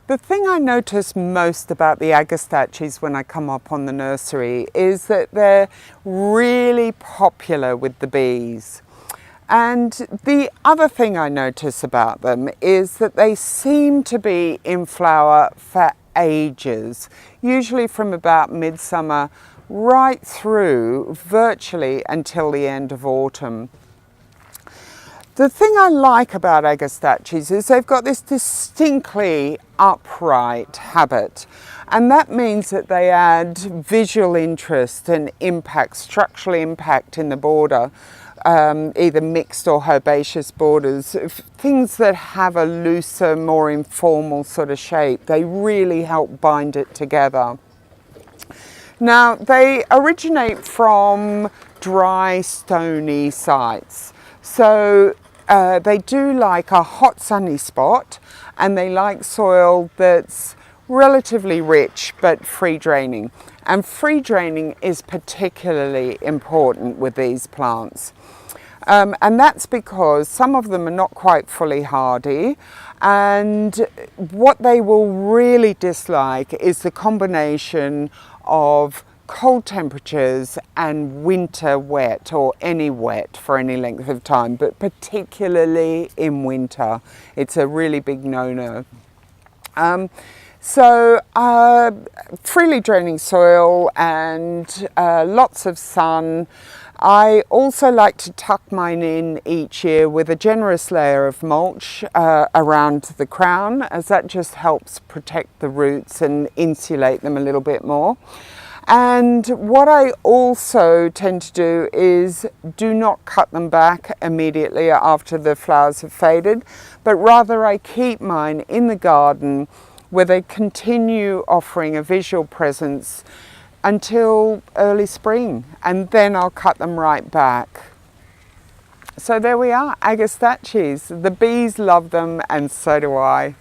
The thing I notice most about the Agastaches when I come up on the nursery is that they're really popular with the bees. And the other thing I notice about them is that they seem to be in flower for ages, usually from about midsummer right through virtually until the end of autumn. The thing I like about Agastaches is they've got this distinctly upright habit, and that means that they add visual interest and impact, structural impact in the border, either mixed or herbaceous borders, things that have a looser, more informal sort of shape. They really help bind it together. Now, they originate from dry, stony sites. So they do like a hot sunny spot, and they like soil that's relatively rich but free draining. And free draining is particularly important with these plants. And that's because some of them are not quite fully hardy, and what they will really dislike is the combination of cold temperatures and winter wet, or any wet for any length of time, but particularly in winter. It's a really big no-no. So freely draining soil and lots of sun. I also like to tuck mine in each year with a generous layer of mulch around the crown, as that just helps protect the roots and insulate them a little bit more. And what I also tend to do is do not cut them back immediately after the flowers have faded, but rather I keep mine in the garden where they continue offering a visual presence until early spring, and then I'll cut them right back. So there we are, Agastaches. The bees love them, and so do I.